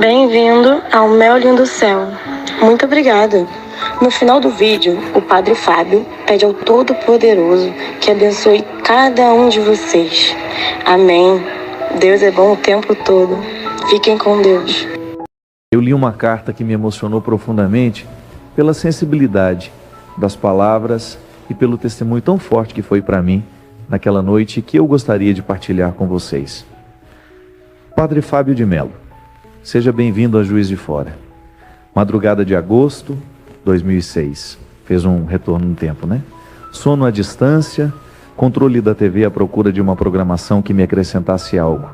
Bem-vindo ao Mel Lindo Céu. Muito obrigada. No final do vídeo, o Padre Fábio pede ao Todo-Poderoso que abençoe cada um de vocês. Amém. Deus é bom o tempo todo. Fiquem com Deus. Eu li uma carta que me emocionou profundamente pela sensibilidade das palavras e pelo testemunho tão forte que foi para mim naquela noite, que eu gostaria de partilhar com vocês. Padre Fábio de Mello, seja bem-vindo a Juiz de Fora. Madrugada de agosto 2006. Fez um retorno no tempo, né? Sono à distância, controle da TV à procura de uma programação que me acrescentasse algo.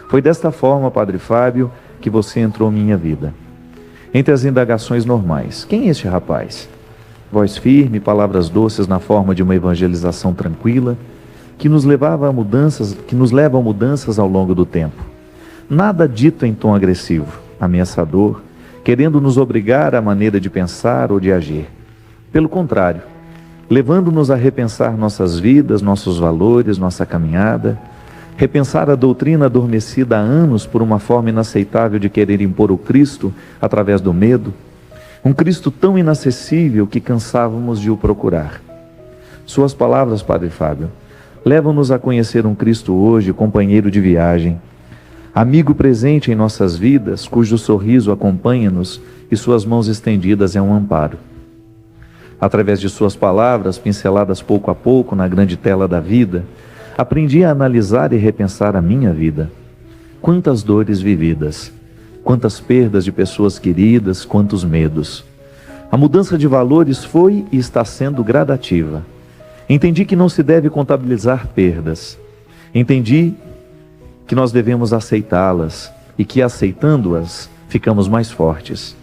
Foi desta forma, Padre Fábio, que você entrou em minha vida. Entre as indagações normais, quem é este rapaz? Voz firme, palavras doces na forma de uma evangelização tranquila, que nos leva a mudanças ao longo do tempo. Nada dito em tom agressivo, ameaçador, querendo nos obrigar à maneira de pensar ou de agir. Pelo contrário, levando-nos a repensar nossas vidas, nossos valores, nossa caminhada, repensar a doutrina adormecida há anos por uma forma inaceitável de querer impor o Cristo através do medo, um Cristo tão inacessível que cansávamos de o procurar. Suas palavras, Padre Fábio, levam-nos a conhecer um Cristo hoje, companheiro de viagem, amigo presente em nossas vidas, cujo sorriso acompanha-nos e suas mãos estendidas é um amparo. Através de suas palavras, pinceladas pouco a pouco na grande tela da vida, aprendi a analisar e repensar a minha vida. Quantas dores vividas, quantas perdas de pessoas queridas, quantos medos. A mudança de valores foi e está sendo gradativa. Entendi que não se deve contabilizar perdas. Entendi que nós devemos aceitá-las e que, aceitando-as, ficamos mais fortes.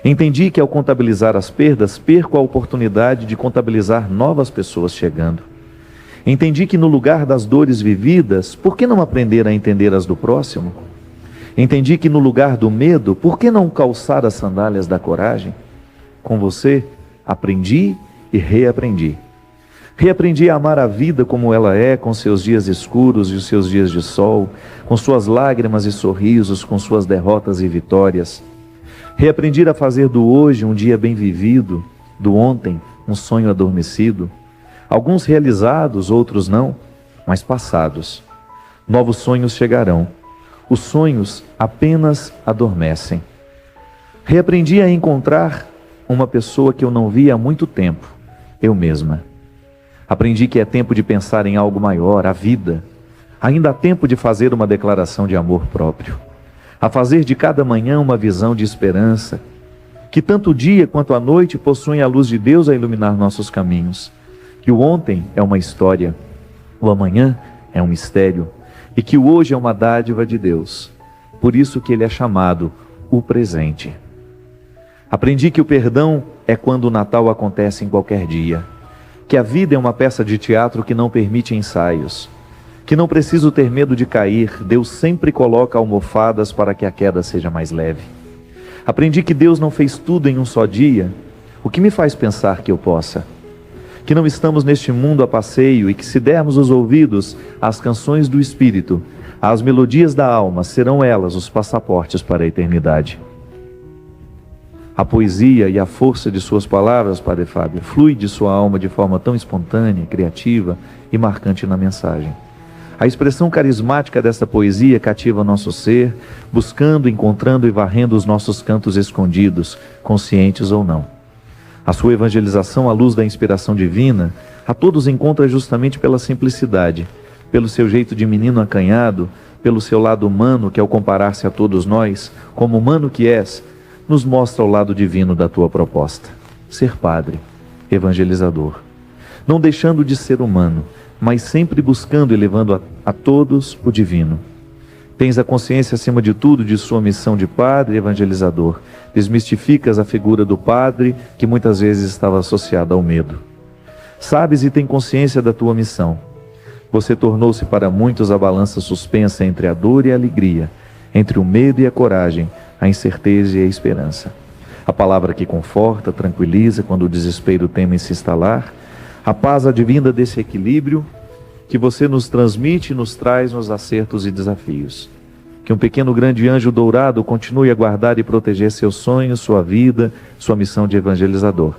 Entendi que, ao contabilizar as perdas, perco a oportunidade de contabilizar novas pessoas chegando. Entendi que, no lugar das dores vividas, por que não aprender a entender as do próximo? Entendi que, no lugar do medo, por que não calçar as sandálias da coragem? Com você, aprendi e reaprendi. Reaprendi a amar a vida como ela é, com seus dias escuros e os seus dias de sol, com suas lágrimas e sorrisos, com suas derrotas e vitórias. Reaprendi a fazer do hoje um dia bem vivido, do ontem um sonho adormecido. Alguns realizados, outros não, mas passados. Novos sonhos chegarão. Os sonhos apenas adormecem. Reaprendi a encontrar uma pessoa que eu não via há muito tempo, eu mesma. Aprendi que é tempo de pensar em algo maior, a vida. Ainda há tempo de fazer uma declaração de amor próprio. A fazer de cada manhã uma visão de esperança. Que tanto o dia quanto a noite possuem a luz de Deus a iluminar nossos caminhos. Que o ontem é uma história, o amanhã é um mistério. E que o hoje é uma dádiva de Deus. Por isso que ele é chamado o presente. Aprendi que o perdão é quando o Natal acontece em qualquer dia. Que a vida é uma peça de teatro que não permite ensaios, que não preciso ter medo de cair, Deus sempre coloca almofadas para que a queda seja mais leve. Aprendi que Deus não fez tudo em um só dia, o que me faz pensar que eu possa. Que não estamos neste mundo a passeio e que, se dermos os ouvidos às canções do Espírito, às melodias da alma, serão elas os passaportes para a eternidade. A poesia e a força de suas palavras, Padre Fábio, flui de sua alma de forma tão espontânea, criativa e marcante na mensagem. A expressão carismática dessa poesia cativa nosso ser, buscando, encontrando e varrendo os nossos cantos escondidos, conscientes ou não. A sua evangelização à luz da inspiração divina, a todos encontra justamente pela simplicidade, pelo seu jeito de menino acanhado, pelo seu lado humano que, ao comparar-se a todos nós, como humano que és, nos mostra o lado divino da tua proposta. Ser padre, evangelizador. Não deixando de ser humano, mas sempre buscando e levando a todos o divino. Tens a consciência, acima de tudo, de sua missão de padre evangelizador. Desmistificas a figura do padre, que muitas vezes estava associada ao medo. Sabes e tem consciência da tua missão. Você tornou-se para muitos a balança suspensa entre a dor e a alegria, entre o medo e a coragem, a incerteza e a esperança. A palavra que conforta, tranquiliza quando o desespero teme se instalar, a paz advinda desse equilíbrio que você nos transmite e nos traz nos acertos e desafios. Que um pequeno grande anjo dourado continue a guardar e proteger seus sonhos, sua vida, sua missão de evangelizador.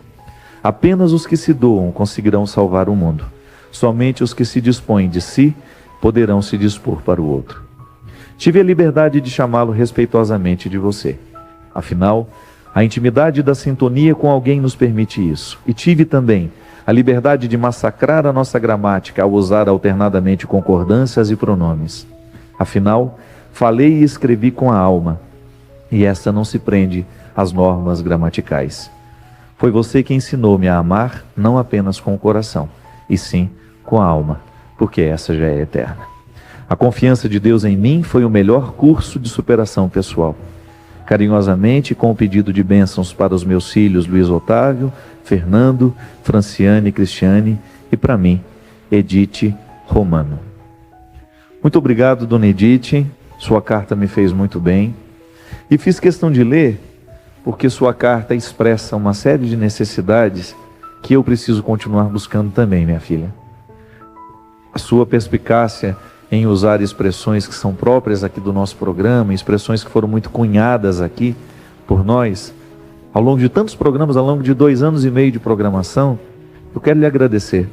Apenas os que se doam conseguirão salvar o mundo. Somente os que se dispõem de si poderão se dispor para o outro. Tive a liberdade de chamá-lo respeitosamente de você. Afinal, a intimidade da sintonia com alguém nos permite isso. E tive também a liberdade de massacrar a nossa gramática ao usar alternadamente concordâncias e pronomes. Afinal, falei e escrevi com a alma, e essa não se prende às normas gramaticais. Foi você que ensinou-me a amar não apenas com o coração, e sim com a alma, porque essa já é eterna. A confiança de Deus em mim foi o melhor curso de superação pessoal. Carinhosamente, com o pedido de bênçãos para os meus filhos Luiz Otávio, Fernando, Franciane, Cristiane e para mim, Edith Romano. Muito obrigado, dona Edith. Sua carta me fez muito bem. E fiz questão de ler, porque sua carta expressa uma série de necessidades que eu preciso continuar buscando também, minha filha. A sua perspicácia em usar expressões que são próprias aqui do nosso programa, expressões que foram muito cunhadas aqui por nós, ao longo de tantos programas, ao longo de 2 anos e meio de programação, eu quero lhe agradecer,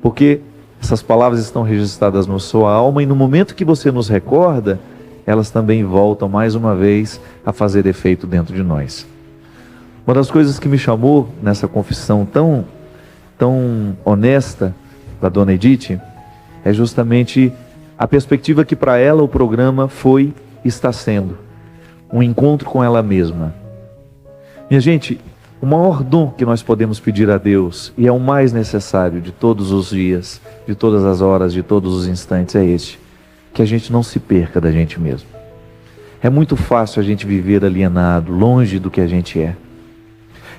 porque essas palavras estão registradas na sua alma e no momento que você nos recorda, elas também voltam mais uma vez a fazer efeito dentro de nós. Uma das coisas que me chamou nessa confissão tão honesta da dona Edith é justamente a perspectiva que para ela o programa foi e está sendo um encontro com ela mesma. Minha gente, o maior dom que nós podemos pedir a Deus, e é o mais necessário de todos os dias, de todas as horas, de todos os instantes, é este: que a gente não se perca da gente mesmo. É muito fácil a gente viver alienado, longe do que a gente é.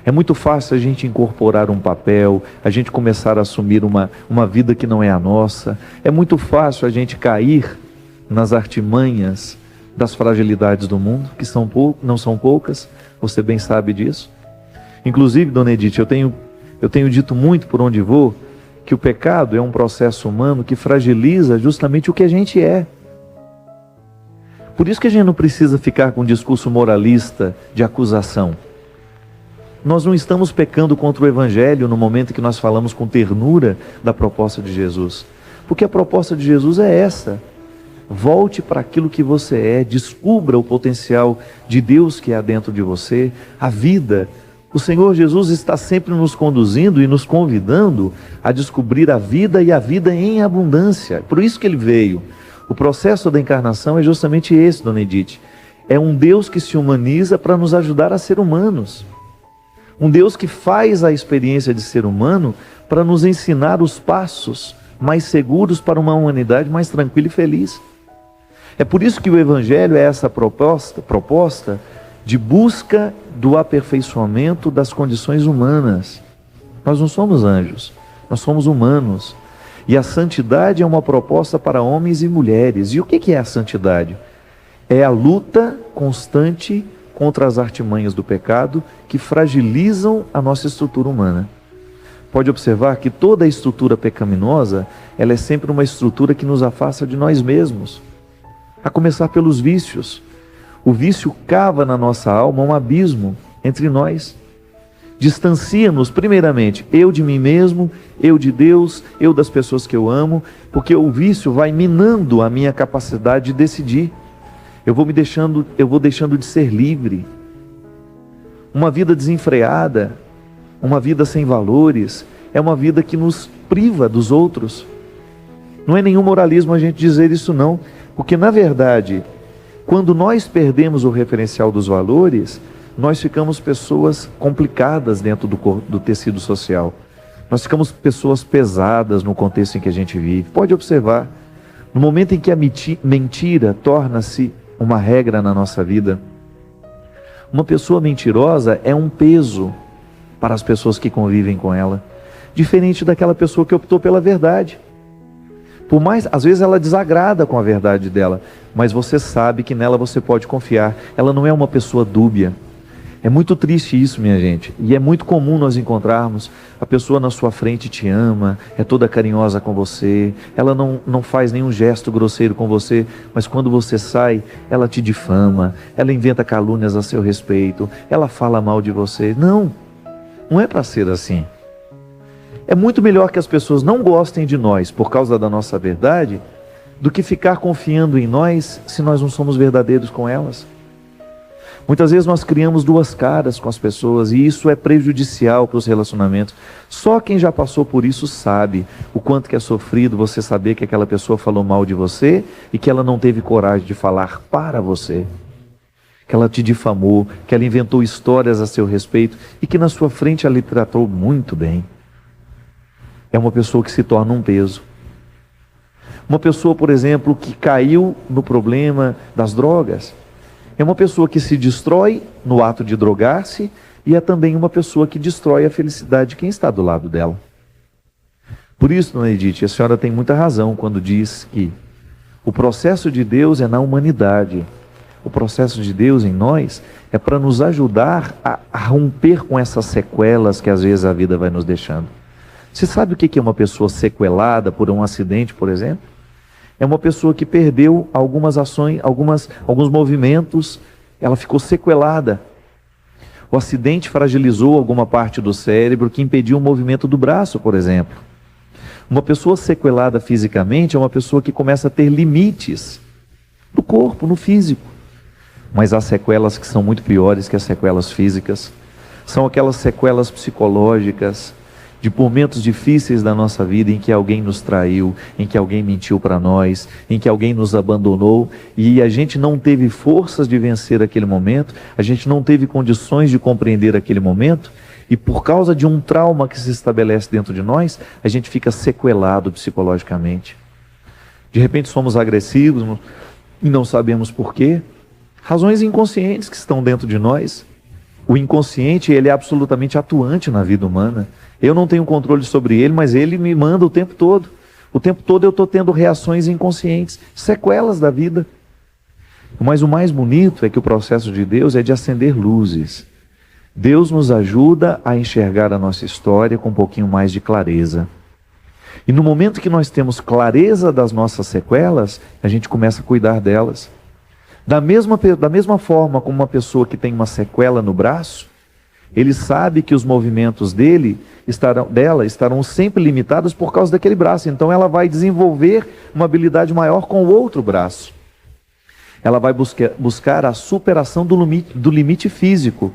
É muito fácil a gente incorporar um papel, a gente começar a assumir uma vida que não é a nossa. É muito fácil a gente cair nas artimanhas das fragilidades do mundo, que não são poucas, você bem sabe disso. Inclusive, dona Edith, eu tenho dito muito por onde vou, que o pecado é um processo humano que fragiliza justamente o que a gente é. Por isso que a gente não precisa ficar com um discurso moralista de acusação. Nós não estamos pecando contra o Evangelho no momento que nós falamos com ternura da proposta de Jesus. Porque a proposta de Jesus é essa: volte para aquilo que você é, descubra o potencial de Deus que há dentro de você, a vida. O Senhor Jesus está sempre nos conduzindo e nos convidando a descobrir a vida e a vida em abundância. Por isso que Ele veio. O processo da encarnação é justamente esse, dona Edith. É um Deus que se humaniza para nos ajudar a ser humanos. Um Deus que faz a experiência de ser humano para nos ensinar os passos mais seguros para uma humanidade mais tranquila e feliz. É por isso que o Evangelho é essa proposta de busca do aperfeiçoamento das condições humanas. Nós não somos anjos, nós somos humanos. E a santidade é uma proposta para homens e mulheres. E o que é a santidade? É a luta constante contra as artimanhas do pecado que fragilizam a nossa estrutura humana. Pode observar que toda a estrutura pecaminosa, ela é sempre uma estrutura que nos afasta de nós mesmos. A começar pelos vícios. O vício cava na nossa alma um abismo entre nós. Distancia-nos, primeiramente, eu de mim mesmo, eu de Deus, eu das pessoas que eu amo, porque o vício vai minando a minha capacidade de decidir. Eu vou deixando de ser livre. Uma vida desenfreada, uma vida sem valores, é uma vida que nos priva dos outros. Não é nenhum moralismo a gente dizer isso não, porque na verdade, quando nós perdemos o referencial dos valores, nós ficamos pessoas complicadas dentro do tecido social. Nós ficamos pessoas pesadas no contexto em que a gente vive. Pode observar, no momento em que a mentira torna-se uma regra na nossa vida, uma pessoa mentirosa é um peso para as pessoas que convivem com ela, diferente daquela pessoa que optou pela verdade. Por mais, às vezes ela desagrada com a verdade dela, mas você sabe que nela você pode confiar. Ela não é uma pessoa dúbia, É muito triste isso, minha gente, e é muito comum nós encontrarmos a pessoa na sua frente te ama, é toda carinhosa com você, ela não faz nenhum gesto grosseiro com você, mas quando você sai, ela te difama, ela inventa calúnias a seu respeito, ela fala mal de você. Não é para ser assim. É muito melhor que as pessoas não gostem de nós por causa da nossa verdade, do que ficar confiando em nós se nós não somos verdadeiros com elas. Muitas vezes nós criamos duas caras com as pessoas e isso é prejudicial para os relacionamentos. Só quem já passou por isso sabe o quanto que é sofrido você saber que aquela pessoa falou mal de você e que ela não teve coragem de falar para você. Que ela te difamou, que ela inventou histórias a seu respeito e que na sua frente ela lhe tratou muito bem. É uma pessoa que se torna um peso. Uma pessoa, por exemplo, que caiu no problema das drogas. É uma pessoa que se destrói no ato de drogar-se e é também uma pessoa que destrói a felicidade de quem está do lado dela. Por isso, dona Edith, a senhora tem muita razão quando diz que o processo de Deus é na humanidade. O processo de Deus em nós é para nos ajudar a romper com essas sequelas que às vezes a vida vai nos deixando. Você sabe o que é uma pessoa sequelada por um acidente, por exemplo? É uma pessoa que perdeu algumas ações, alguns movimentos, ela ficou sequelada. O acidente fragilizou alguma parte do cérebro que impediu o movimento do braço, por exemplo. Uma pessoa sequelada fisicamente é uma pessoa que começa a ter limites no corpo, no físico. Mas há sequelas que são muito piores que as sequelas físicas. São aquelas sequelas psicológicas, de momentos difíceis da nossa vida em que alguém nos traiu, em que alguém mentiu para nós, em que alguém nos abandonou e a gente não teve forças de vencer aquele momento, a gente não teve condições de compreender aquele momento e por causa de um trauma que se estabelece dentro de nós, a gente fica sequelado psicologicamente. De repente somos agressivos e não sabemos por quê. Razões inconscientes que estão dentro de nós. O inconsciente, ele é absolutamente atuante na vida humana. Eu não tenho controle sobre ele, mas ele me manda o tempo todo. O tempo todo eu estou tendo reações inconscientes, sequelas da vida. Mas o mais bonito é que o processo de Deus é de acender luzes. Deus nos ajuda a enxergar a nossa história com um pouquinho mais de clareza. E no momento que nós temos clareza das nossas sequelas, a gente começa a cuidar delas. Da mesma forma como uma pessoa que tem uma sequela no braço, ele sabe que os movimentos dela estarão sempre limitados por causa daquele braço. Então ela vai desenvolver uma habilidade maior com o outro braço. Ela vai buscar a superação do limite físico.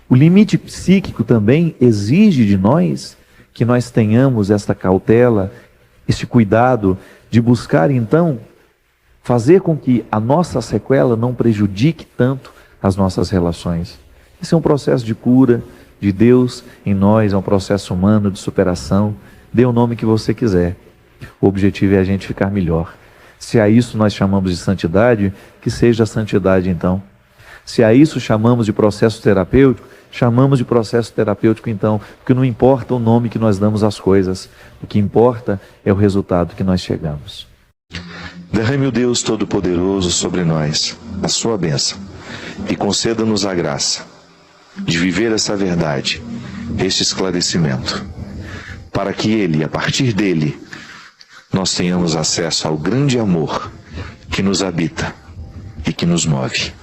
O limite psíquico também exige de nós que nós tenhamos esta cautela, este cuidado de buscar então fazer com que a nossa sequela não prejudique tanto as nossas relações. Esse é um processo de cura de Deus em nós, é um processo humano de superação. Dê o nome que você quiser. O objetivo é a gente ficar melhor. Se a isso nós chamamos de santidade, que seja a santidade então. Se a isso chamamos de processo terapêutico, chamamos de processo terapêutico então, porque não importa o nome que nós damos às coisas, o que importa é o resultado que nós chegamos. Derrame o Deus Todo-Poderoso sobre nós, a sua bênção, e conceda-nos a graça de viver essa verdade, este esclarecimento, para que Ele, a partir dele, nós tenhamos acesso ao grande amor que nos habita e que nos move.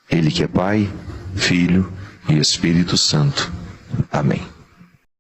Ele que é Pai, Filho e Espírito Santo. Amém.